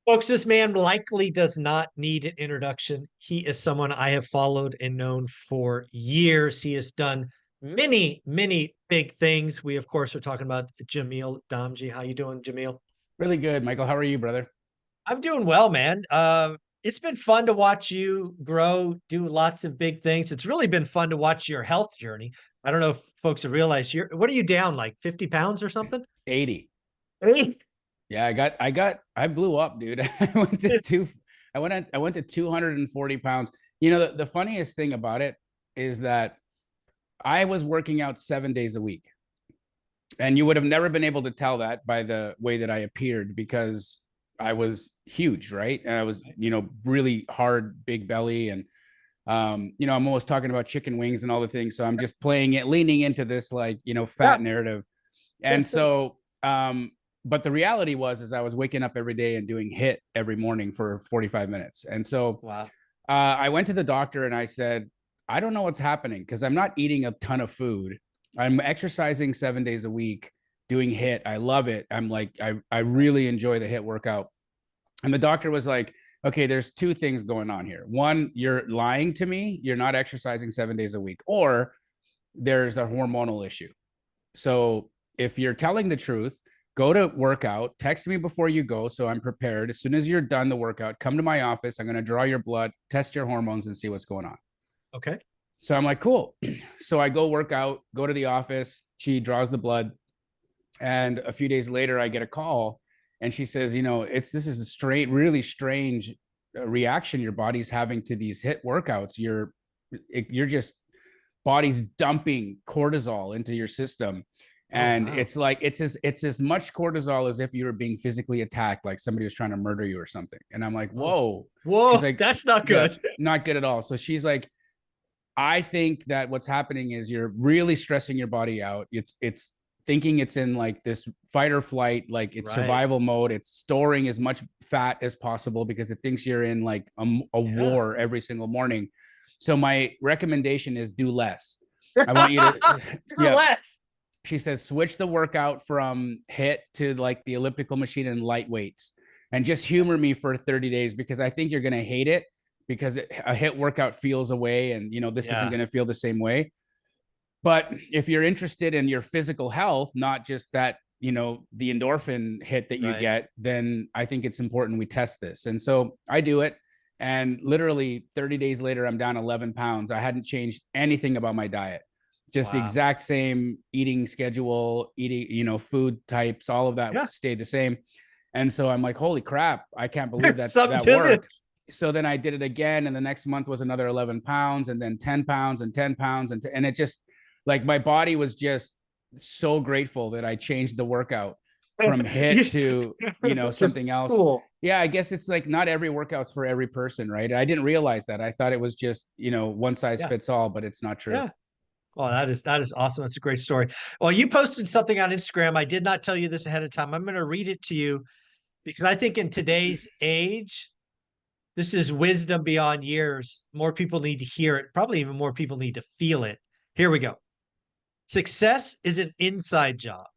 Folks, this man likely does not need an introduction. He is someone I have followed and known for years. He has done many, many big things. We, of course, are talking about Jamil Damji. How you doing, Jamil? Really good, Michael. How are you, brother? I'm doing well, man. It's been fun to watch you grow, do lots of big things. It's really been fun to watch your health journey. I don't know if folks have realized what are you down, like 50 pounds or something? 80. Hey. Yeah, I blew up, dude. I went to 240 pounds. You know, the funniest thing about it is that I was working out 7 days a week. And you would have never been able to tell that by the way that I appeared because I was huge, right? And I was, really hard, big belly. And, I'm always talking about chicken wings and all the things. So I'm just playing it, leaning into this, like, Yeah. fat narrative. And so, but the reality is I was waking up every day and doing HIIT every morning for 45 minutes. And so Wow. I went to the doctor and I said, I don't know what's happening because I'm not eating a ton of food. I'm exercising 7 days a week, doing HIIT. I love it. I'm like, I really enjoy the HIIT workout. And the doctor was like, okay, there's two things going on here. One, you're lying to me. You're not exercising 7 days a week, or there's a hormonal issue. So if you're telling the truth, go to workout, text me before you go so I'm prepared. As soon as you're done the workout, come to my office. I'm going to draw your blood, test your hormones, and see what's going on. Okay. So I'm like, cool. So I go work out, go to the office. She draws the blood. And a few days later, I get a call and she says, this is a really strange reaction your body's having to these HIIT workouts. You're just body's dumping cortisol into your system. Oh, And wow. it's like it's as much cortisol as if you were being physically attacked, like somebody was trying to murder you or something. And I'm like, Oh, whoa. She's whoa, like, that's not yeah, good. not good at all. So she's like, I think that what's happening is you're really stressing your body out. It's thinking it's in like this fight or flight, like it's Right. survival mode. It's storing as much fat as possible because it thinks you're in like a Yeah. war every single morning. So my recommendation is do less. I want you to, Do yeah. less. She says switch the workout from HIIT to like the elliptical machine and light weights, and just humor me for 30 days because I think you're gonna hate it because a HIIT workout feels away, and this isn't Yeah. gonna feel the same way. But if you're interested in your physical health, not just that, the endorphin hit that you Right. get, then I think it's important we test this. And so I do it. And literally 30 days later, I'm down 11 pounds. I hadn't changed anything about my diet, just the Wow. exact same eating schedule, eating, food types, all of that Yeah. stayed the same. And so I'm like, holy crap, I can't believe There's that something that to worked. this. So then I did it again. And the next month was another 11 pounds and then 10 pounds and 10 pounds. And it just, like, my body was just so grateful that I changed the workout from HIIT to, Just something else. cool. Yeah, I guess it's like not every workout's for every person, right? I didn't realize that. I thought it was just, one size Yeah. fits all, but it's not true. Yeah. Well, that is awesome. That's a great story. Well, you posted something on Instagram. I did not tell you this ahead of time. I'm going to read it to you because I think in today's age, this is wisdom beyond years. More people need to hear it. Probably even more people need to feel it. Here we go. Success is an inside job.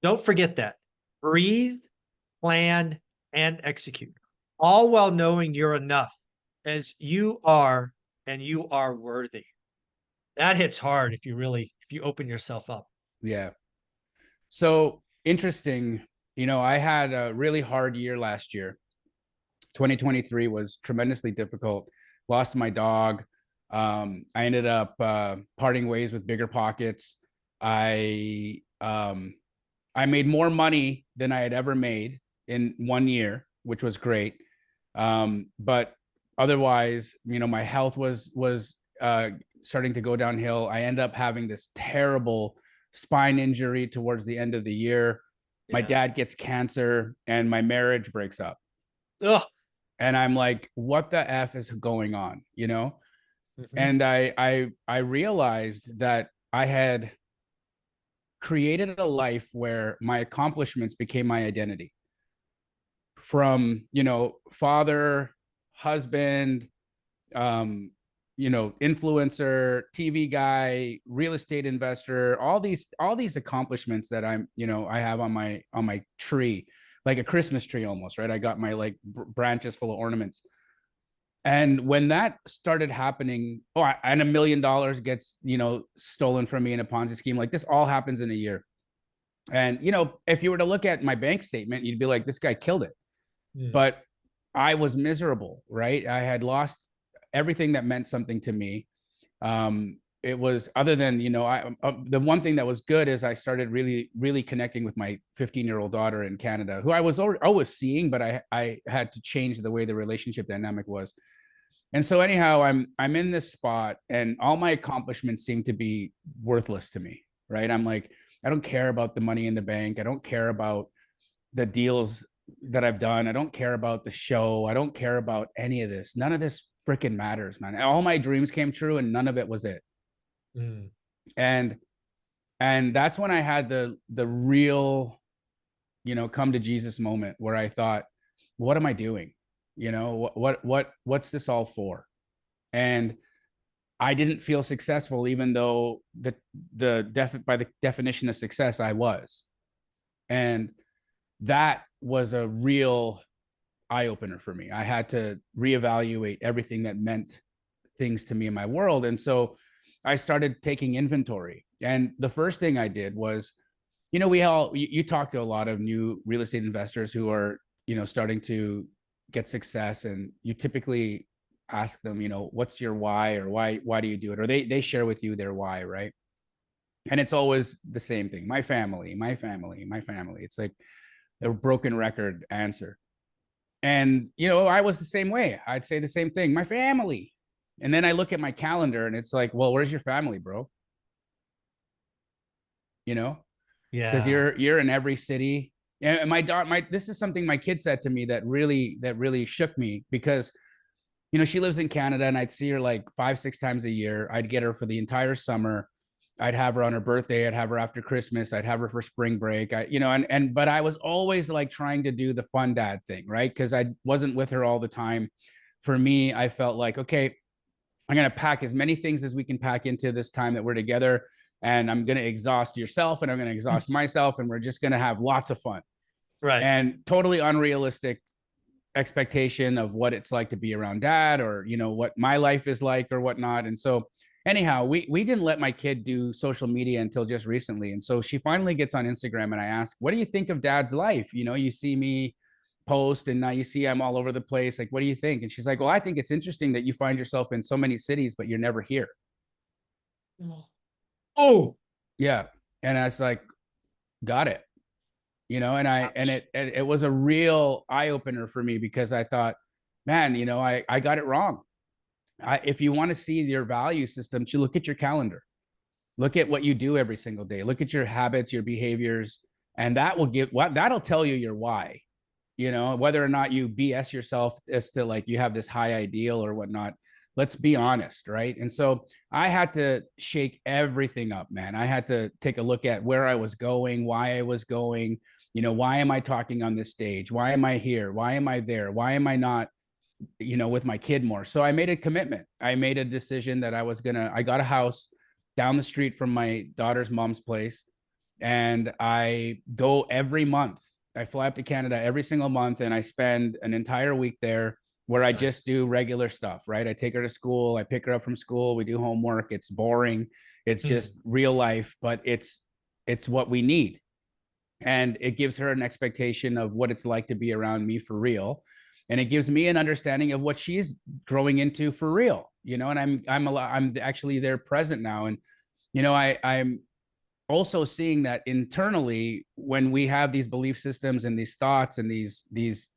Don't forget that. Breathe, plan, and execute, all while knowing you're enough as you are and you are worthy. That hits hard if you open yourself up. Yeah. So interesting. I had a really hard year last year. 2023 was tremendously difficult. Lost my dog. I ended up parting ways with Bigger Pockets. I I made more money than I had ever made in 1 year, which was great. But otherwise, my health was starting to go downhill. I ended up having this terrible spine injury towards the end of the year. My Yeah. dad gets cancer, and my marriage breaks up. Oh. And I'm like, what the F is going on? Mhm. And I realized that I had created a life where my accomplishments became my identity, from father, husband, um influencer, TV guy, real estate investor, all these accomplishments that I have on my tree. like a Christmas tree almost, right? I got my like branches full of ornaments. And when that started happening, and $1 million gets, stolen from me in a Ponzi scheme, like this all happens in a year. And, if you were to look at my bank statement, you'd be like, this guy killed it. Mm. But I was miserable, right? I had lost everything that meant something to me. It was, other than, the one thing that was good is I started really, really connecting with my 15-year-old daughter in Canada, who I was always seeing, but I had to change the way the relationship dynamic was. And so anyhow, I'm in this spot, and all my accomplishments seem to be worthless to me, right? I'm like, I don't care about the money in the bank. I don't care about the deals that I've done. I don't care about the show. I don't care about any of this. None of this freaking matters, man. All my dreams came true, and none of it was it. Mm. And that's when I had the real, come to Jesus moment, where I thought, what am I doing? What's this all for? And I didn't feel successful, even though by the definition of success, I was. And that was a real eye opener for me. I had to reevaluate everything that meant things to me in my world. And so I started taking inventory. And the first thing I did was, you talk to a lot of new real estate investors who are, starting to get success, and you typically ask them, what's your why, or why do you do it? Or they share with you their why, right? And it's always the same thing. My family, my family, my family. It's like a broken record answer. And, I was the same way. I'd say the same thing, my family. And then I look at my calendar, and it's like, well, where's your family, bro? Because Yeah. you're in every city. And this is something my kid said to me that really shook me, because she lives in Canada, and I'd see her like 5-6 times a year. I'd get her for the entire summer. I'd have her on her birthday. I'd have her after Christmas. I'd have her for spring break. But I was always like trying to do the fun dad thing, right? Because I wasn't with her all the time. For me, I felt like, okay, I'm going to pack as many things as we can pack into this time that we're together. And I'm going to exhaust yourself, and I'm going to exhaust myself, and we're just going to have lots of fun. Right. And totally unrealistic expectation of what it's like to be around dad, or what my life is like or whatnot. And so anyhow, we didn't let my kid do social media until just recently. And so she finally gets on Instagram, and I ask, what do you think of dad's life? You see me post, and now you see I'm all over the place. Like, what do you think? And she's like, well, I think it's interesting that you find yourself in so many cities, but you're never here. Oh, Yeah. And I was like, got it. And ouch. it was a real eye opener for me, because I thought, man, I got it wrong. If you want to see your value system, you look at your calendar, look at what you do every single day, look at your habits, your behaviors, and that'll tell you your why. Whether or not you BS yourself as to like you have this high ideal or whatnot. Let's be honest, right? And so I had to shake everything up, man. I had to take a look at where I was going, why I was going. Why am I talking on this stage? Why am I here? Why am I there? Why am I not, with my kid more? So I made a commitment. I made a decision that I got a house down the street from my daughter's mom's place, and I go every month. I fly up to Canada every single month, and I spend an entire week there, where I just do regular stuff, right? I take her to school, I pick her up from school, we do homework. It's boring. It's just real life, but it's what we need. And it gives her an expectation of what it's like to be around me for real. And it gives me an understanding of what she's growing into for real, and I'm actually there present now. And, I'm also seeing that internally, when we have these belief systems and these thoughts and these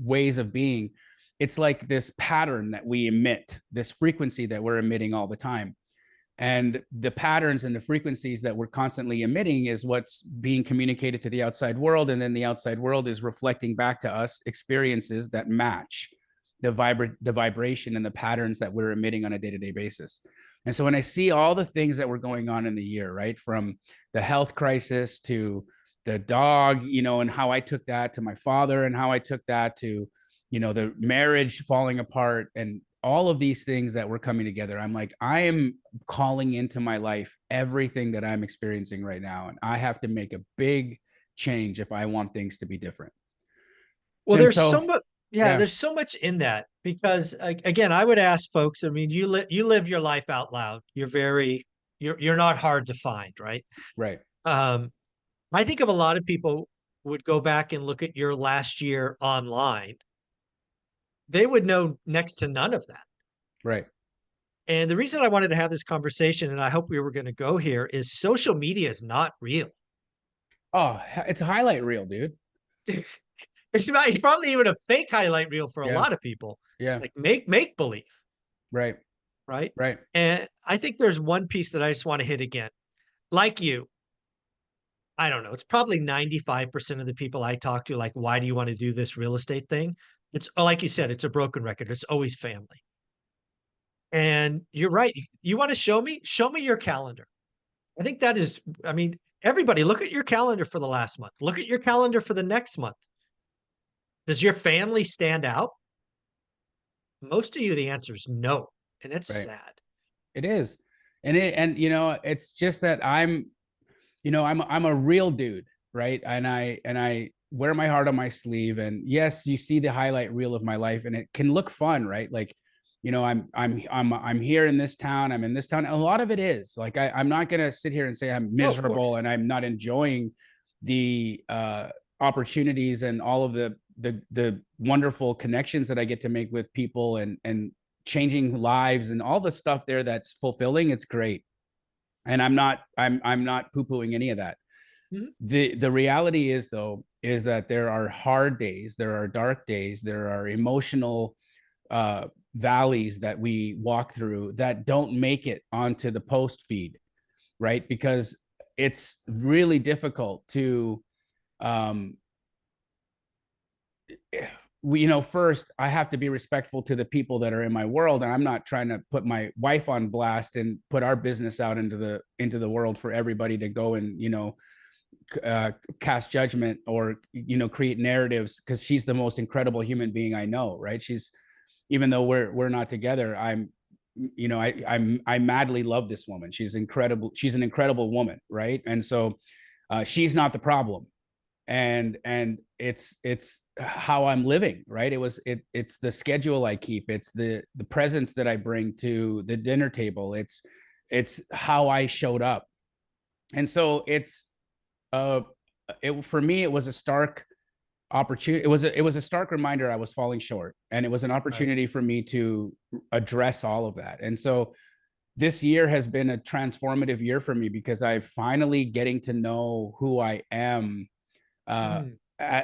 ways of being, it's like this pattern that we emit, this frequency that we're emitting all the time. And the patterns and the frequencies that we're constantly emitting is what's being communicated to the outside world. And then the outside world is reflecting back to us experiences that match the vibration and the patterns that we're emitting on a day-to-day basis. And so when I see all the things that were going on in the year, right, from the health crisis to the dog, and how I took that to my father, and how I took that to, the marriage falling apart, and all of these things that were coming together, I'm like, I am calling into my life everything that I'm experiencing right now. And I have to make a big change if I want things to be different. Well, And there's so, so much, yeah, yeah, there's so much in that because again, I would ask folks, I mean, you live your life out loud. You're not hard to find, right? right, Um, I think of a lot of people would go back and look at your last year online. They would know next to none of that. right. And the reason I wanted to have this conversation, and I hope we were going to go here, is social media is not real. Oh, it's a highlight reel, dude. It's probably even a fake highlight reel for a Yeah, lot of people, yeah, like make believe, right, right? right. And I think there's one piece that I just want to hit again. Like you, I don't know. It's probably 95% of the people I talk to, like, why do you want to do this real estate thing? It's like you said, it's a broken record. It's always family. And you're right. You want to show me? Show me your calendar. I think that is, I mean, everybody look at your calendar for the last month. Look at your calendar for the next month. Does your family stand out? Most of you, the answer is no. And it's Right. sad. It is. And you know, it's just that I'm a real dude, right? And I wear my heart on my sleeve. And yes, you see the highlight reel of my life, and it can look fun, right? Like, I'm here in this town, I'm in this town. A lot of it is like I'm not gonna sit here and say I'm Oh, of miserable course. and I'm not enjoying the opportunities and all of the wonderful connections that I get to make with people and changing lives and all the stuff there that's fulfilling. It's great. And I'm not poo-pooing any of that. Mhm. The reality is, though, is that there are hard days, there are dark days, there are emotional valleys that we walk through that don't make it onto the post feed, right? Because it's really difficult to um first I have to be respectful to the people that are in my world, and I'm not trying to put my wife on blast and put our business out into the world for everybody to go and cast judgment or create narratives, because she's the most incredible human being I know, right? She's, even though we're not together, I madly love this woman. She's incredible. She's an incredible woman, right? And so she's not the problem. And it's how I'm living, right? It's the schedule I keep, it's the presence that I bring to the dinner table, it's how I showed up. And so uh for me it was a stark opportunity. It was a stark reminder I was falling short, and it was an Right. opportunity for me to address all of that. And so this year has been a transformative year for me because I finally getting to know who I am, uh, Mm,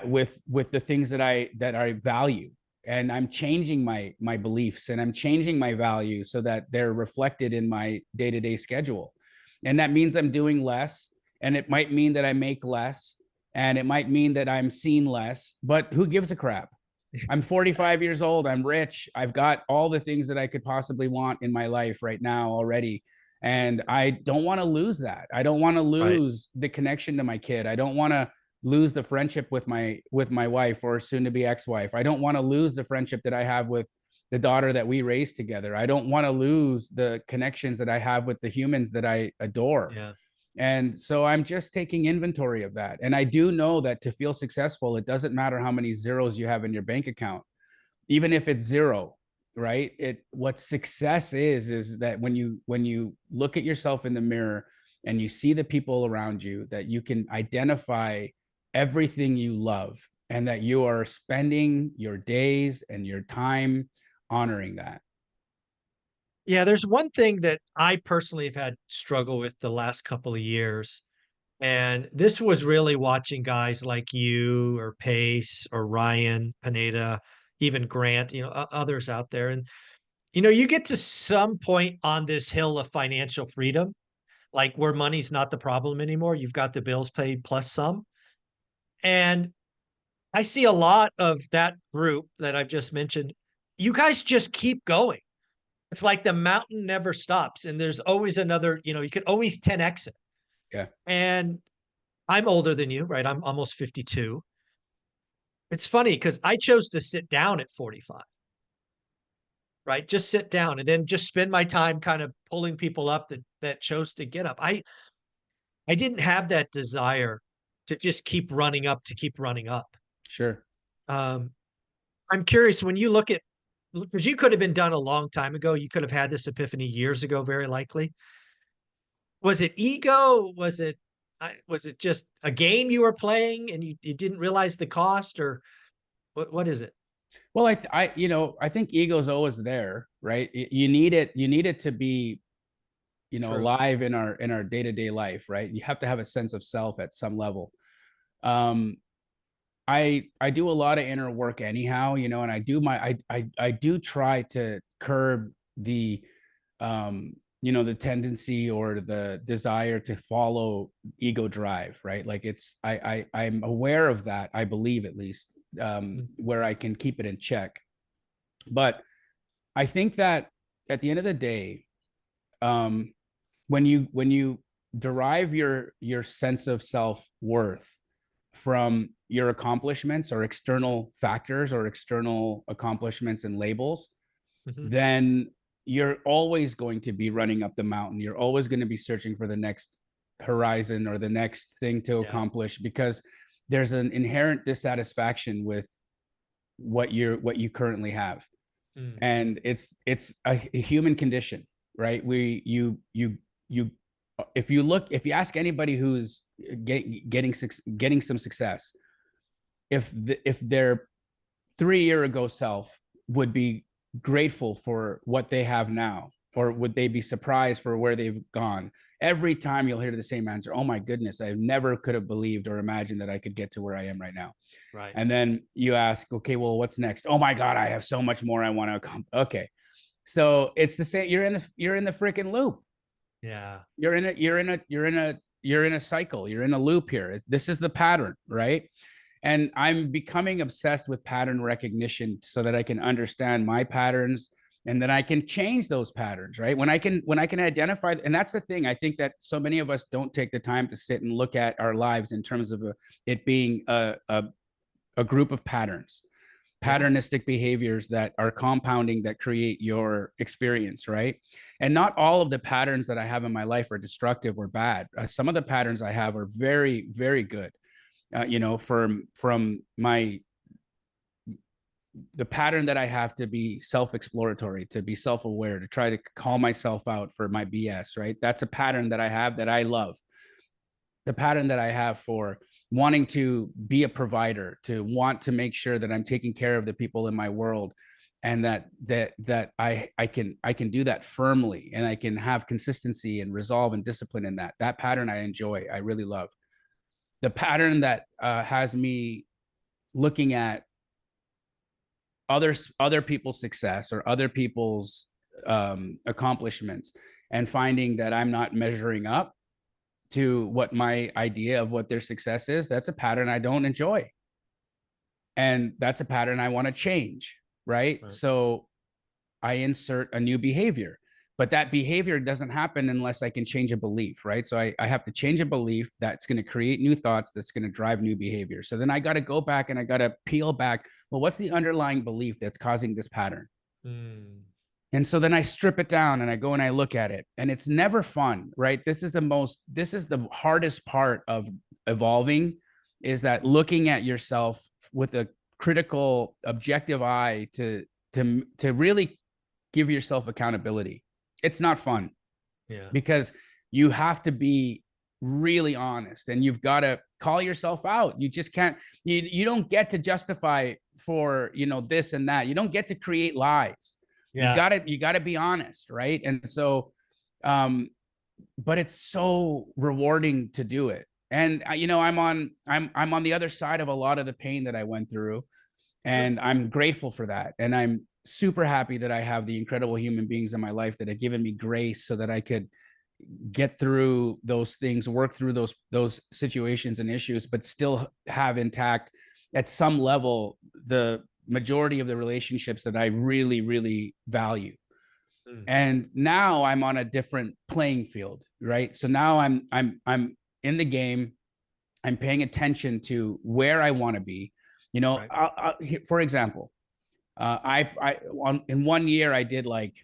with the things that I value, and I'm changing my beliefs and I'm changing my values so that they're reflected in my day to day schedule, and that means I'm doing less, and it might mean that I make less, and it might mean that I'm seen less, but who gives a crap? I'm 45 years old. I'm rich. I've got all the things that I could possibly want in my life right now already. And I don't want to lose that. I don't want to right. lose the connection to my kid. I don't want to lose the friendship with my wife, or soon to be ex-wife. I don't want to lose the friendship that I have with the daughter that we raised together. I don't want to lose the connections that I have with the humans that I adore. Yeah. And so I'm just taking inventory of that. And I do know that to feel successful, it doesn't matter how many zeros you have in your bank account, even if it's zero, right? What success is that when you look at yourself in the mirror and you see the people around you, that you can identify everything you love, and that you are spending your days and your time honoring that. Yeah, there's one thing that I personally have had struggle with the last couple of years, and this was really watching guys like you or Pace or Ryan Pineda, even Grant, others out there. And you get to some point on this hill of financial freedom, like where money's not the problem anymore. You've got the bills paid plus some. And I see a lot of that group that I've just mentioned. You guys just keep going. It's like the mountain never stops, and there's always another, you could always 10x it. Yeah. And I'm older than you, right? I'm almost 52. It's funny because I chose to sit down at 45, right? Just sit down and then just spend my time kind of pulling people up that chose to get up. I didn't have that desire to just keep running up, to keep running up. Sure. Um, I'm curious when you look at, because you could have been done a long time ago. You could have had this epiphany years ago, very likely. Was it ego? Was it just a game you were playing and you didn't realize the cost, or what is it? Well, I think ego is always there, right? You need it. You need it to be, True. alive in our day-to-day life, right? You have to have a sense of self at some level. Um, I do a lot of inner work anyhow, and I do try to curb the the tendency or the desire to follow ego drive, right? Like I'm aware of that, I believe, at least, Mm. where I can keep it in check. But I think that at the end of the day, um when you derive your sense of self-worth from your accomplishments or external factors or external accomplishments and labels, Mhm. then you're always going to be running up the mountain. You're always going to be searching for the next horizon or the next thing to Yeah. accomplish, because there's an inherent dissatisfaction with what you currently have. Mm. And it's a human condition, right? You if you ask anybody who's getting some success, if their 3 year ago self would be grateful for what they have now, or would they be surprised for where they've gone, every time you'll hear the same answer: oh my goodness, I never could have believed or imagined that I could get to where I am right now. Right. And then you ask, okay, well, what's next? Oh my God, I have so much more I want to accomplish. Okay, so it's the same. You're in the freaking loop. Yeah. You're in a cycle. You're in a loop here. This is the pattern, right? And I'm becoming obsessed with pattern recognition so that I can understand my patterns, and then I can change those patterns, right? When I can identify, and that's the thing. I think that so many of us don't take the time to sit and look at our lives in terms of it being a group of patterns, Yeah. patternistic behaviors that are compounding, that create your experience, right? And not all of the patterns that I have in my life are destructive or bad. Some of the patterns I have are very, very good. From the pattern that I have to be self-exploratory, to be self-aware, to try to call myself out for my BS, right? That's a pattern that I have that I love. The pattern that I have for wanting to be a provider, to want to make sure that I'm taking care of the people in my world, and that I can do that firmly, and I can have consistency and resolve and discipline in that pattern. I enjoy. I really love the pattern that has me looking at other people's success or other people's accomplishments, and finding that I'm not measuring up to what my idea of what their success is. That's a pattern I don't enjoy, and that's a pattern I want to change, right? Right. So I insert a new behavior, but that behavior doesn't happen unless I can change a belief, right? So I have to change a belief that's going to create new thoughts, that's going to drive new behavior. So then I got to go back and I got to peel back, well, what's the underlying belief that's causing this pattern? Mm. And so then I strip it down and I go and I look at it, and it's never fun, right? This is the hardest part of evolving, is that looking at yourself with a critical, objective eye to really give yourself accountability. It's not fun, Yeah. because you have to be really honest, and you've got to call yourself out. You just can't, you don't get to justify for, this and that. You don't get to create lies. You Yeah. got to, be honest, right? And so, but it's so rewarding to do it. And I'm on the other side of a lot of the pain that I went through, Sure. and I'm grateful for that. And I'm super happy that I have the incredible human beings in my life that have given me grace so that I could get through those things, work through those situations and issues, but still have intact at some level the majority of the relationships that I really, really value. Mm. And now I'm on a different playing field, right? So now I'm in the game. I'm paying attention to where I want to be. Right. For example, in 1 year I did, like,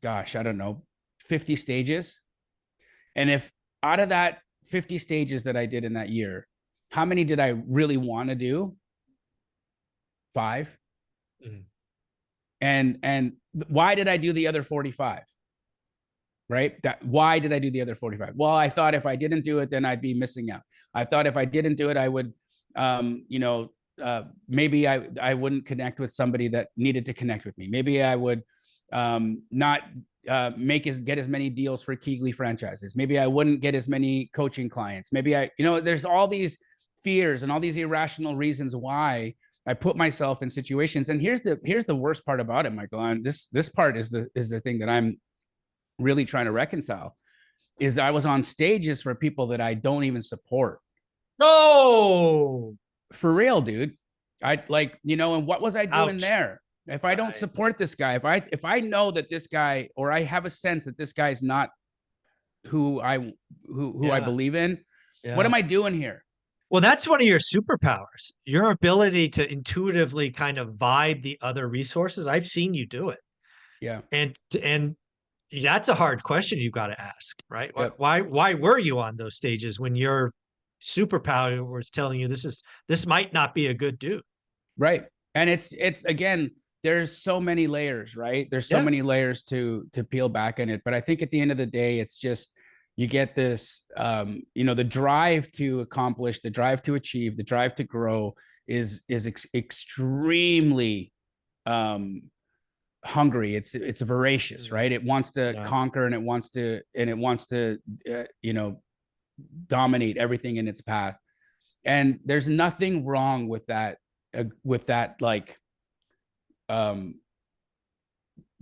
gosh, I don't know, 50 stages. And if out of that 50 stages that I did in that year, How many did I really want to do? 5. Mhm. And why did I do the other 45? Right? Why did I do the other 45? Well, I thought if I didn't do it, then I'd be missing out. I thought if I didn't do it, I would, maybe I wouldn't connect with somebody that needed to connect with me. Maybe I would not get as many deals for Keegley franchises. Maybe I wouldn't get as many coaching clients. Maybe there's all these fears and all these irrational reasons why I put myself in situations. And here's the worst part about it, Michael. And this part is the thing that I'm really trying to reconcile, is that I was on stages for people that I don't even support. No, For real, dude. And what was I doing ouch. there? If I don't support this guy, if I know that this guy, or I have a sense that this guy's not who I believe in, what am I doing here? Well, that's one of your superpowers, your ability to intuitively kind of vibe the other resources. I've seen you do it. Yeah. And that's a hard question you got to ask, right? Yep. Why were you on those stages when your superpower was telling you this might not be a good dude? Right. And it's again, there's so many layers, right? There's so many layers to peel back in it. But I think at the end of the day, it's just, you get this, the drive to accomplish, the drive to achieve, the drive to grow is extremely hungry. It's voracious, right? It wants to conquer, and it wants to dominate everything in its path. And there's nothing wrong with that, like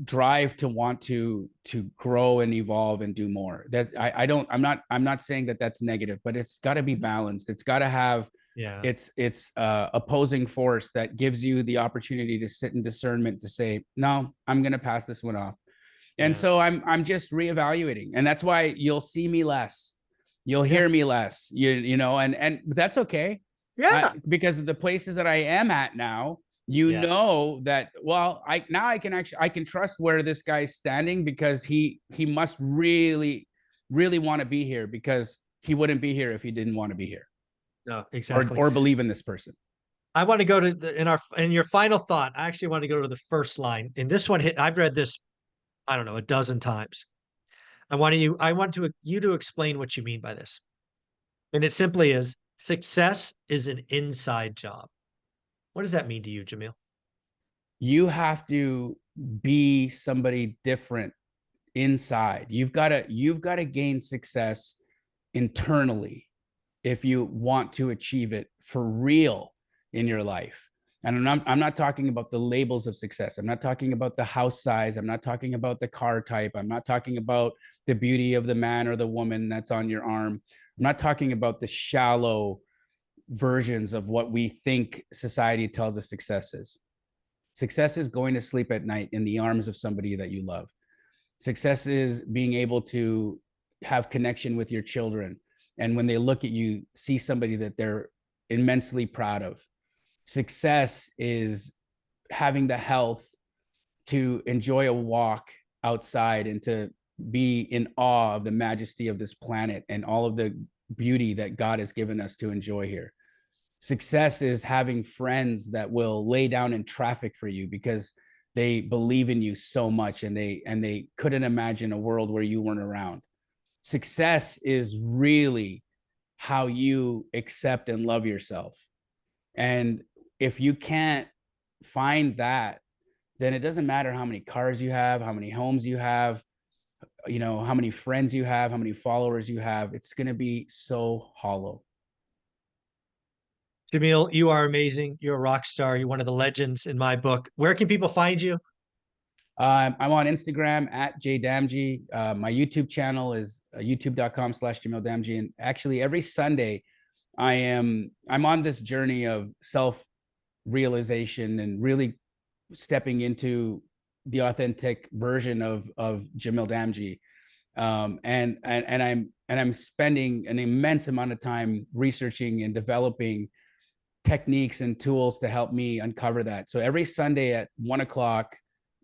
drive to want to grow and evolve and do more. That I'm not saying that that's negative, but it's got to be balanced. It's got to have it's opposing force that gives you the opportunity to sit in discernment to say, no, I'm going to pass this one off. And so I'm just reevaluating, and that's why you'll see me less, you'll hear me less, and that's okay. Because of the places that I am at now, that, well, I can trust where this guy's standing, because he must really want to be here, because he wouldn't be here if he didn't want to be here. No, exactly. Or believe in this person. I want to go to in your final thought. I actually want to go to the first line. In this one, I've read this, I don't know, a dozen times. I want you to explain what you mean by this. And it simply is, success is an inside job. What does that mean to you, Jamil? You have to be somebody different inside. You've got to gain success internally if you want to achieve it for real in your life. And I'm not talking about the labels of success. I'm not talking about the house size. I'm not talking about the car type. I'm not talking about the beauty of the man or the woman that's on your arm. I'm not talking about the shallow versions of what we think society tells us success is. Success is going to sleep at night in the arms of somebody that you love. Success is being able to have connection with your children, and when they look at you, see somebody that they're immensely proud of. Success is having the health to enjoy a walk outside and to be in awe of the majesty of this planet and all of the beauty that God has given us to enjoy here. Success is having friends that will lay down in traffic for you because they believe in you so much, and they couldn't imagine a world where you weren't around. Success is really how you accept and love yourself. And if you can't find that, then it doesn't matter how many cars you have, how many homes you have, how many friends you have, how many followers you have. It's going to be so hollow. Jamil, you are amazing. You're a rock star. You're one of the legends in my book. Where can people find you? I'm on Instagram at jdamji. My YouTube channel is youtube.com/JamilDamji. And actually every Sunday I'm on this journey of self-realization and really stepping into the authentic version of Jamil Damji. And I'm spending an immense amount of time researching and developing techniques and tools to help me uncover that. So every Sunday at 1:00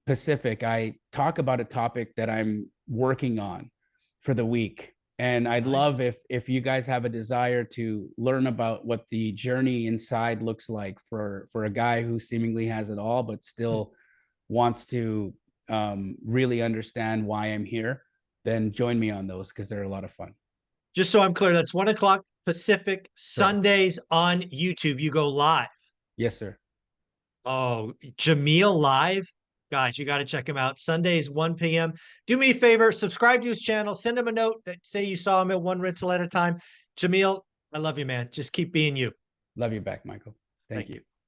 Pacific, I talk about a topic that I'm working on for the week. And I'd Nice. love if you guys have a desire to learn about what the journey inside looks like for a guy who seemingly has it all, but still wants to really understand why I'm here, then join me on those because they're a lot of fun. Just so I'm clear, that's 1 o'clock Pacific, Correct. Sundays on YouTube. You go live. Yes, sir. Oh, Jameel live. Guys, you got to check him out. Sundays, 1 p.m. Do me a favor, subscribe to his channel, send him a note that say you saw him at one rental at a time. Jameel, I love you, man. Just keep being you. Love you back, Michael. Thank Thank you. you.